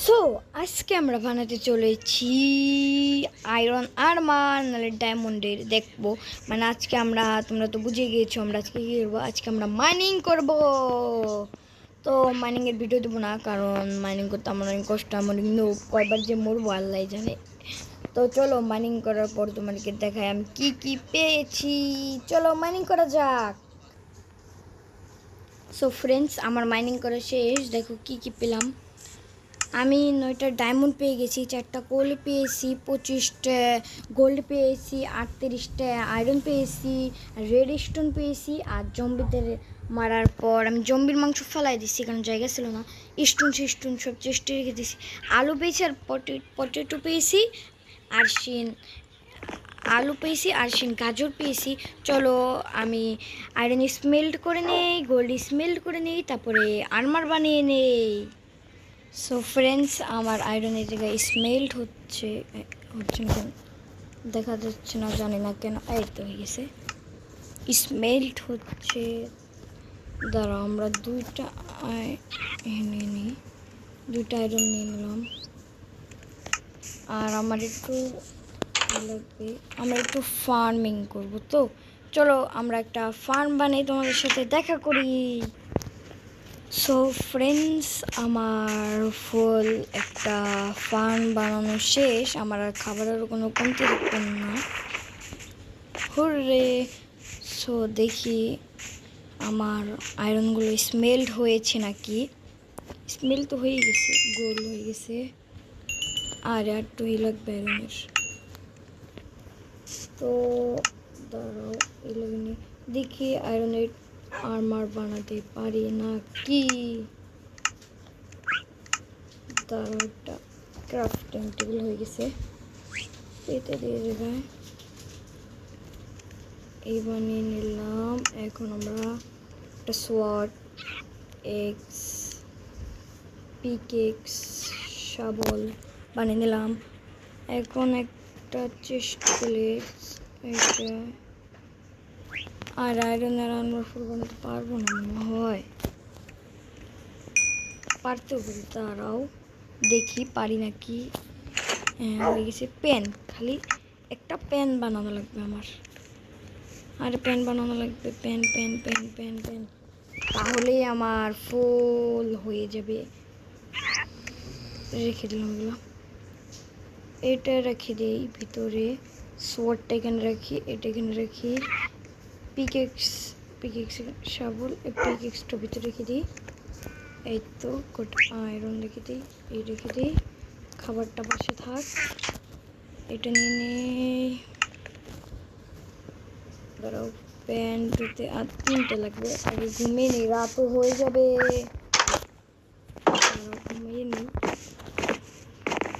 So আজকে আমরা বানাতে চলেছি আয়রন আর্মার নাহলে ডায়মন্ডের দেখবো। মানে আজকে তোমরা তো বুঝে গিয়েছো আমরা আজকে কী করবো। আজকে আমরা মাইনিং করব। তো মাইনিংয়ের ভিডিও দেবো না, কারণ মাইনিং করতে আমার অনেক কষ্ট। আমার কিন্তু কয়বার যে মরবো আল্লাহ জানে। তো চলো মাইনিং করার পর তোমাদেরকে দেখাই আমি কি কি পেয়েছি। চলো মাইনিং করা যাক। সো ফ্রেন্ডস, আমার মাইনিং করা শেষ। দেখো কি কি পেলাম। আমি 9টা ডায়মন্ড পেয়ে গেছি, 4টা কোল পেয়েছি, 25টা গোল্ড পেয়েছি, 38টা আয়রন পেয়েছি, রেড স্টোন পেয়েছি। আর জম্বিদের মারার পর আমি জম্বির মাংস ফেলাই দিচ্ছি, কারণ জায়গা ছিল না। স্টোন সব চেষ্টা রেখে দিয়েছি। আলু পেয়েছি আর পটেটো পেয়েছি, আলু পেয়েছি, গাজর পেয়েছি। চলো আমি আয়রন স্মেল্ট করে নেই, গোল্ড স্মেল্ট করে নেই, তারপরে আর্মার বানিয়ে নেই। সো ফ্রেন্ডস, আমার আয়রনের জায়গায় স্মেল্ট হচ্ছে না, দেখা যাচ্ছে না, জানি না কেন। এই তো হয়ে গেছে, স্মেল্ট হচ্ছে। দাঁড়াও, আমরা দুইটা আয়রন নিয়ে নিলাম। আর আমার একটু লাগবে, আমরা একটু ফার্মিং করব। তো চলো আমরা একটা ফার্ম বানাই, তোমাদের সাথে দেখা করি। সো ফ্রেন্ডস, আমার ফুল একটা ফার্ম বানানো শেষ। আমার আর খাবারের কোনো কমতি রাখবেন না। হুররে! সো দেখি আমার আয়রনগুলো স্মেল্ট হয়েছে নাকি। স্মেল তো হয়ে গেছে, গোল হয়ে গেছে। আর একটুই লাগবে আয়রনের। তো দাঁড়াও, দেখি আয়রনের আর্মার বানাতে পারি না কি। একটা ক্রাফটিং টেবিল হয়ে গেছে, এটা দিয়ে দেবে। এই বানিয়ে নিলাম। এখন আমরা একটা সোয়ার্ড, এক্স, পিকেক্স, শাবল বানিয়ে নিলাম। এখন একটা চেস্ট প্লেট, এটা। আর আয়রনের আর্মার ফুল বানাতে পারবো না মনে হয়, পারতেও পারি। তারাও দেখি পারি নাকি। হ্যাঁ, হয়ে গেছে। পেন, খালি একটা পেন বানানো লাগবে আমার। আর পেন বানানো লাগবে, pen pen pen pen pen, তাহলেই আমার ফুল হয়ে যাবে। রেখে দিলাম এগুলো, এটা রেখে দিই ভিতরে। সোয়ার্ডটা এখানে রাখি, এটা এখানে রাখি। পিকেক্স শাবল, পিকেক্সটা ভিতরে রেখে দিই। এই তো গোটা আয়রন রেখে দিই, এই রেখে দিই। খাবারটা পাশে থাক, এটা নিয়ে নেই। ধরো প্যান ধুতে আর 3টে লাগবে। আগে ঘুমিয়ে নিই, রাতও হয়ে যাবে। ঘুমিয়ে নিই।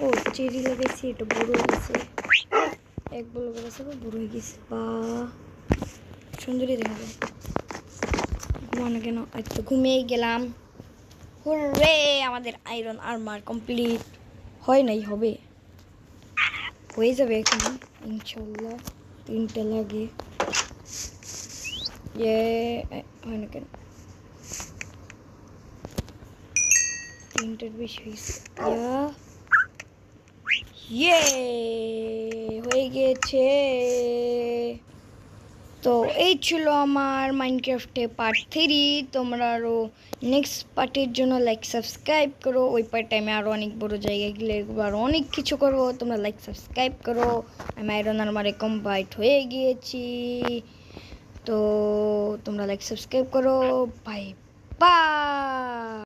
ও চেরি লাগাইছি, এটা বড় হয়ে গেছে। এক বড় গাছ বড় হয়ে গেছে, বা সুন্দরই দেখা যায়। ঘুমানো কেন, তো ঘুমিয়ে গেলাম। হুররে! আমাদের আয়রন আর্মার কমপ্লিট হয় নাই, হবে, হয়ে যাবে এখন ইনশাল্লাহ। 3টে লাগে, হয় না কেন, 3টের বেশি হয়েছে। হয়ে গেছে। তো এই ছিল আমার মাইনক্রাফটে পার্ট 3। তোমরা আরও নেক্সট পার্টের জন্য লাইক সাবস্ক্রাইব করো। ওই পার্টে আমি আরও অনেক বড় জায়গায় গেলে আরও অনেক কিছু করবো। তোমরা লাইক সাবস্ক্রাইব করো। আমি আয়রন আর্মারে কমপ্লিট হয়ে গিয়েছি। তো তোমরা লাইক সাবস্ক্রাইব করো। Bye bye.